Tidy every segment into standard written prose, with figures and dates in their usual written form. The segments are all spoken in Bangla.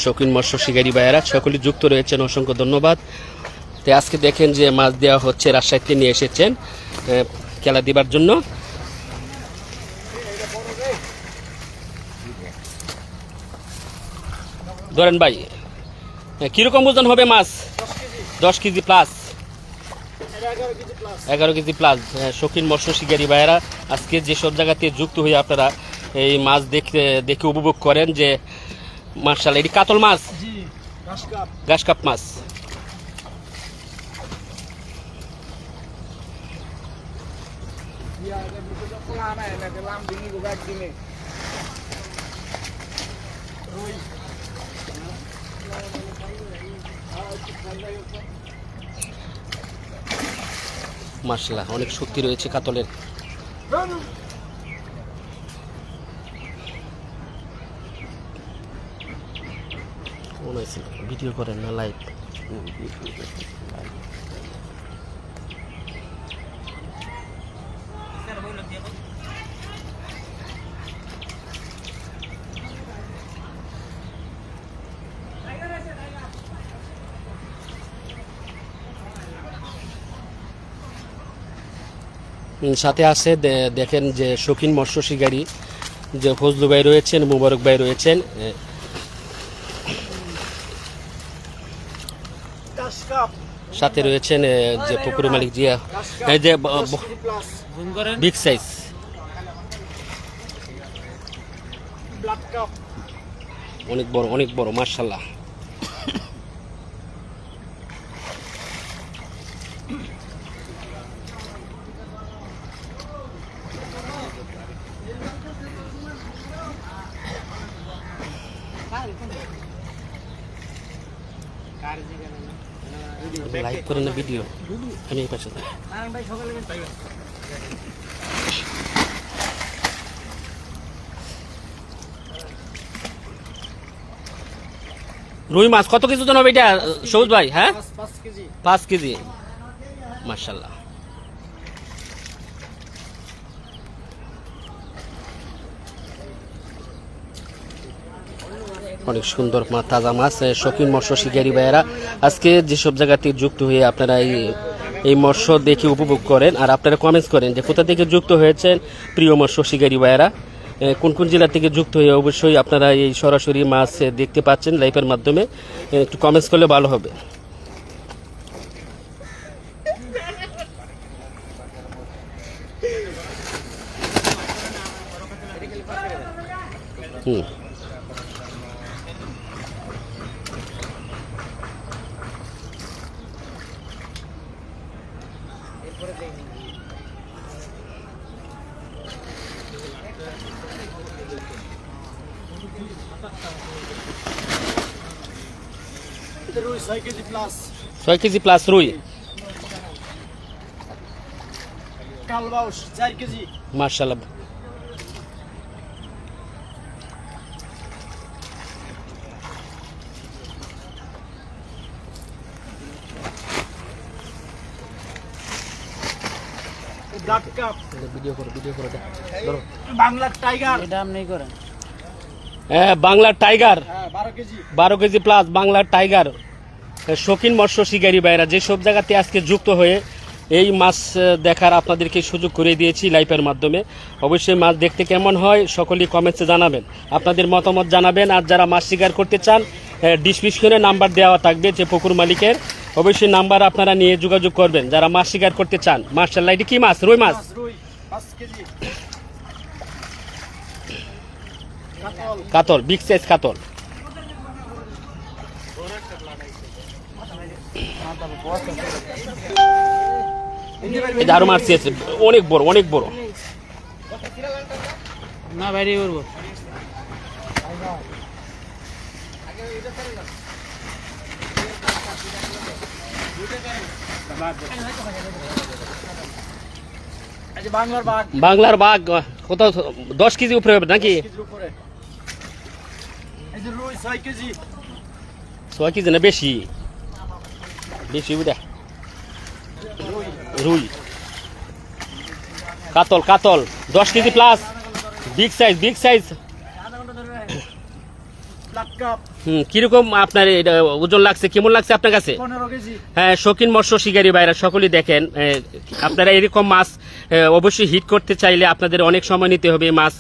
শৌখিন মৎস্য শিকারী ভাইয়েরা সকলেই যুক্ত রয়েছেন, অসংখ্য ধন্যবাদ। তো আজকে দেখেন যে মাছ দেওয়া হচ্ছে, রাজশাহীতে নিয়ে এসেছেন খেলা দিবার জন্য। ধরেন ভাই, কিরকম ওজন হবে মাছ? 10 কেজি প্লাস, 11 কেজি প্লাস। শৌখিন মৎস্য শিকারী ভাইয়েরা আজকে যেসব জায়গাতে যুক্ত হয়ে আপনারা এই মাছ দেখে উপভোগ করেন যে মাশাআল্লাহ, এটি কাতল মাছ, ঘাস কাপ মাছ। মাশাআল্লাহ, অনেক শক্তি রয়েছে কাতলের। ভিডিও করেন না, লাইভ। সাথে আছে দেখেন যে শৌখিন মৎস্য শিকারী যে ফজলু ভাই রয়েছেন, মুবারক ভাই রয়েছেন, সাথে রয়েছেন যে পুকুরের মালিক জিয়া, যে বিগ সাইজ অনেক বড় মাশাআল্লাহ। লাইভ করেন না ভিডিও, আমি এই পাশে। রুই মাছ কত কেজি ওজন হবে এটা সবুজ ভাই? হ্যাঁ, 5 কেজি মাশাআল্লাহ। অনেক সুন্দর তাজা মাছ। শৌখিন মৎস্য শিকারী ভাইয়েরা আজকে যেসব জায়গাতে যুক্ত হয়ে আপনারা এই মৎস্য দেখে উপভোগ করেন, আর আপনারা কমেন্টস করেন যে কোথা থেকে যুক্ত হয়েছেন প্রিয় মৎস্য শিকারী ভাইয়েরা, কোন কোন জেলা থেকে যুক্ত হয়ে অবশ্যই আপনারা এই সরাসরি মাছ দেখতে পাচ্ছেন লাইভের মাধ্যমে। একটু কমেন্টস করলে ভালো হবে। রুই 6 কেজি প্লাস, 6 কেজি প্লাস রুই। কালবাউস 4 কেজি মাশাআল্লাহ। ব্লাড কাপ, ভিডিও করো ধরো। বাংলার টাইগার, এটা আপনি করেন। হ্যাঁ, বাংলার টাইগার 12 কেজি, 12 কেজি প্লাস বাংলার টাইগার। শৌখিন মৎস্য শিকারী ভাইরা যেসব জায়গাতে আজকে যুক্ত হয়ে এই মাছ দেখার আপনাদেরকে সুযোগ করে দিয়েছি লাইভের মাধ্যমে। অবশ্যই মাছ দেখতে কেমন হয় সকলেই কমেন্টসে জানাবেন, আপনাদের মতামত জানাবেন। আর যারা মাছ শিকার করতে চান, ডিসক্রিপশনে নাম্বার দেওয়া থাকবে যে পুকুর মালিকের, অবশ্যই নাম্বার আপনারা নিয়ে যোগাযোগ করবেন যারা মাছ শিকার করতে চান। মাশাআল্লাহ, এটি কি মাছ? রুই মাছ, 5 কেজি। কাতল, বিগ সাইজ কাতল। আরো মাছ আছে, অনেক বড় না বাইরে করবো। বাংলার বাঘ কত? 10 কেজি উপরে হবে নাকি? 6 কেজি, 6 কেজি না বেশি? বেশি বুঝা। রুই, কাতল 10 কেজি প্লাস, বিগ সাইজ। কিরকম আপনার এটা ওজন লাগছে, কেমন লাগছে আপনার কাছে? 15 কেজি। হ্যাঁ, শৌখিন মৎস্য শিকারী ভাইরা সকলেই দেখেন, আপনারা এরকম মাছ অবশ্যই হিট করতে চাইলে আপনাদের অনেক সময় নিতে হবে এই মাছ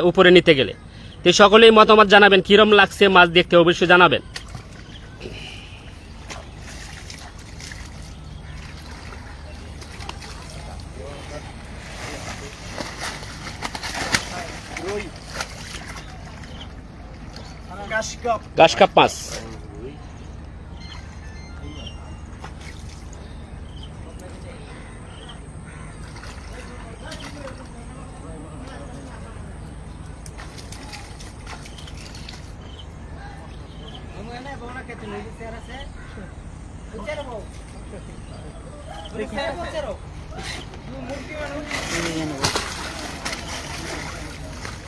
উপরে নিতে গেলে। তো সকলেই মতামত জানাবেন কিরম লাগছে মাছ দেখতে, অবশ্যই জানাবেন। রুই ঘাস কাপ। ঘাস কাপ মাছ,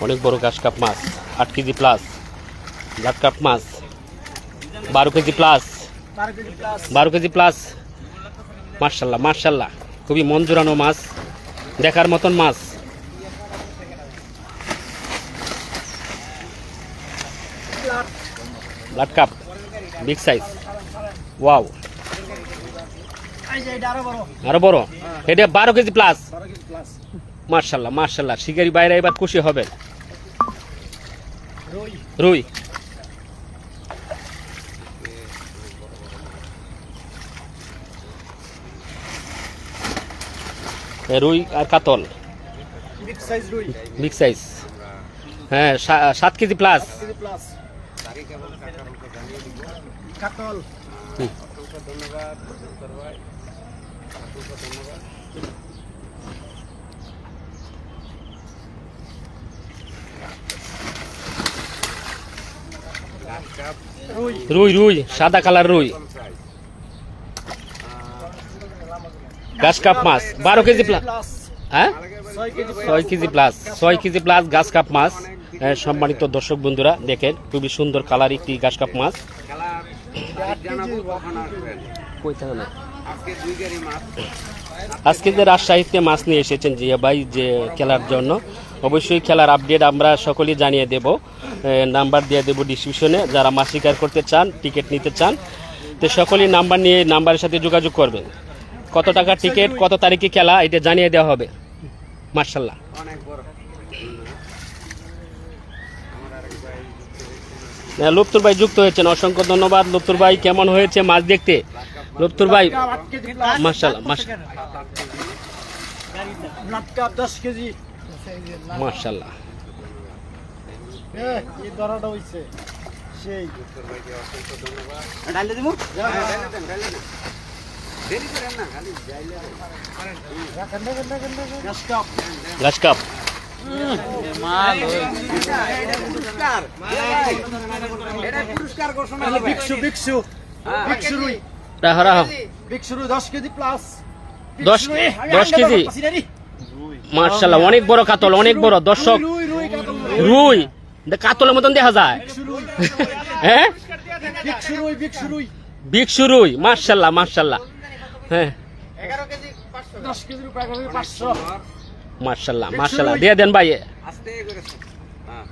অনেক বড় ঘাস কাপ মাছ, 8 কেজি প্লাস। ব্লাড কাপ মাছ 12 কেজি প্লাস, 12 কেজি প্লাস। 12 কেজি প্লাস। মার্শাল্লাহ মার্শাল্লাহ, খুবই মন জোড়ানো মাছ, দেখার মতন মাছ। Blood carp big size, wow, এই যে এটা আরো বড়। আরো বড়, এটা 12 কেজি প্লাস। 12 কেজি প্লাস। মার্শাল্লাহ মার্শাল্লাহ, শিকারি বাইরে এবার খুশি হবেন। রুই রুই, রুই আর কাতল, বিগ সাইজ রুই। Big size. হ্যাঁ, 7 কেজি প্লাস। 7 KG plus. কাতল। রুই রুই, রুই সাদা কালার রুই। ঘাস কাপ মাছ 12 কেজি প্লাস। হ্যাঁ, 6 KG 6 KG plus, 6 KG plus ঘাস কাপ মাছ। সম্মানিত দর্শক বন্ধুরা দেখেন, খুবই সুন্দর কালার একটি ঘাস কাপ মাছ। আজকে যে রাজশাহীতে মাছ নিয়ে এসেছেন জিয়া ভাই যে খেলার জন্য, অবশ্যই খেলার আপডেট আমরা সকলেই জানিয়ে দেব, নাম্বার দিয়ে দেব ডিসক্রিপশনে। যারা মাছ শিকার করতে চান, টিকিট নিতে চান, তো সকলেই নাম্বার নিয়ে নাম্বারের সাথে যোগাযোগ করবেন। কত টাকা টিকিট, কত তারিখে খেলা, এটা জানিয়ে দেওয়া হবে। মার্শাল্লাহ, লুপ্তুর ভাই যুক্ত হয়েছেন, অসংখ্য ধন্যবাদ। লুপ্তুর ভাই, কেমন হয়েছে মাছ দেখতে? লুপ্তুর ভাই, 8 কেজি প্লাস। মার্শাল্লাহ মার্শাল্লাহ ব্লাড কাপ 10 কেজি। মার্শাল্লাহ। এই দরাটা হইছে সেই। ডালে দিমু? দেরি করেন না, খালি যাইলে রাখেন। ঘাস কাপ। ঘাস কাপ, মাল পুরস্কার। এটা পুরস্কার ঘোষণা হবে। বিক্সু বিক্সু বিক্সু রুই। রাহা রাহা, বিক্সু রুই 10 কেজি প্লাস। 10 কেজি। মার্শাল্লাহ, অনেক বড় কাতল, অনেক বড়। দর্শক, রুই রুই কাতল রুই কাতলের মতন দেখা যায়। হ্যাঁ, বিক্সু রুই বিক্সু রুই। বিক্সু রুই, মার্শাল্লাহ মার্শাল্লাহ। হ্যাঁ, 11 কেজি 500। 10 কেজি রুই 11 কেজি 500। মার্শাল্লাহ মার্শাল্লাহ, দিয়ে দেন ভাই। আস্তে করে হ্যাঁ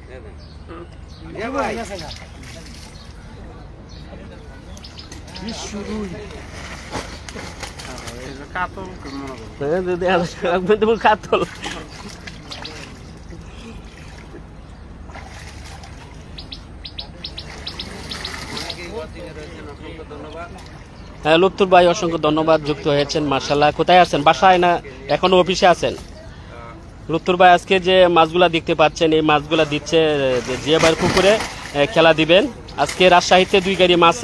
দিয়ে দেন। এ ভাই বিক্সু রুই কাতল মনে করো। কাতল, হ্যাঁ লুপ্তুর ভাই অসংখ্য ধন্যবাদ, যুক্ত হয়েছেন। মার্শাল্লাহ, কোথায় আছেন? বাসায় না এখনো অফিসে আছেন? লুপ্তুর ভাই, আজকে যে মাছগুলা দেখতে পাচ্ছেন, এই মাছগুলা দিচ্ছে জিয়া ভাইয়ের পুকুরে খেলা দিবেন। আজকে রাজশাহীতে 2 গাড়ি মাছ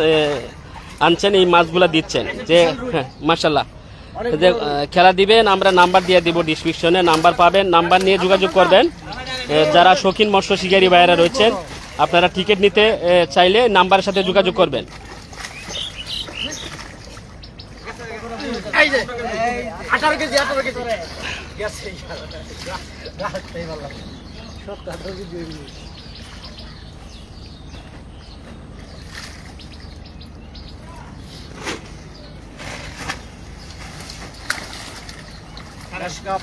আনছেন, এই মাছগুলা দিচ্ছেন যে। হ্যাঁ মার্শাল্লাহ, যে খেলা দিবেন, আমরা নাম্বার দিয়ে দিব ডিসক্রিপশনে, নাম্বার পাবেন, নাম্বার নিয়ে যোগাযোগ করবেন। যারা শৌখিন মৎস্য শিকারী ভাইয়েরা রয়েছেন, আপনারা টিকিট নিতে চাইলে নাম্বারের সাথে যোগাযোগ করবেন। এই যে 18 কেজি 18 কেজি গেছে। রাখতেই ভালো। 17 কেজি হইল। ঘাস কাপ।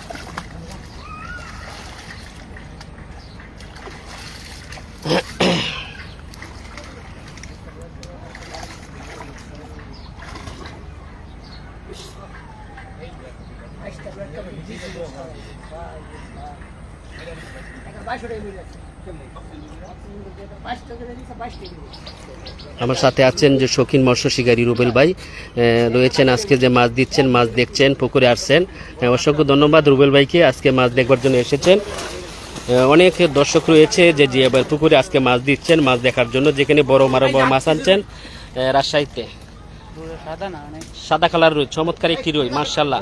আমার সাথে আছেন যে শৌখিন মৎস্য শিকারী রুবেল ভাই রয়েছেন, আজকে যে মাছ দিচ্ছেন, মাছ দেখছেন, পুকুরে আসছেন। অসংখ্য ধন্যবাদ রুবেল ভাইকে, আজকে মাছ দেখবার জন্য এসেছেন। অনেক দর্শক রয়েছে যে জিয়া ভাই পুকুরে আজকে মাছ দিচ্ছেন, মাছ দেখার জন্য, যেখানে বড় মাছ আনছেন রাজশাহীতে। সাদা কালার রুই, চমৎকার একটি রুই, মাশাআল্লাহ।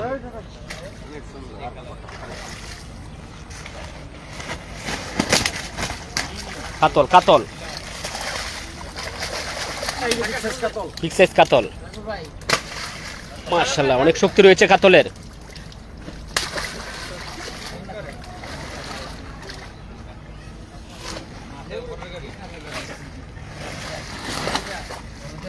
কাতল কাতল বিগ সাইজ কাতল, মাশাআল্লাহ, অনেক শক্তি রয়েছে কাতলের।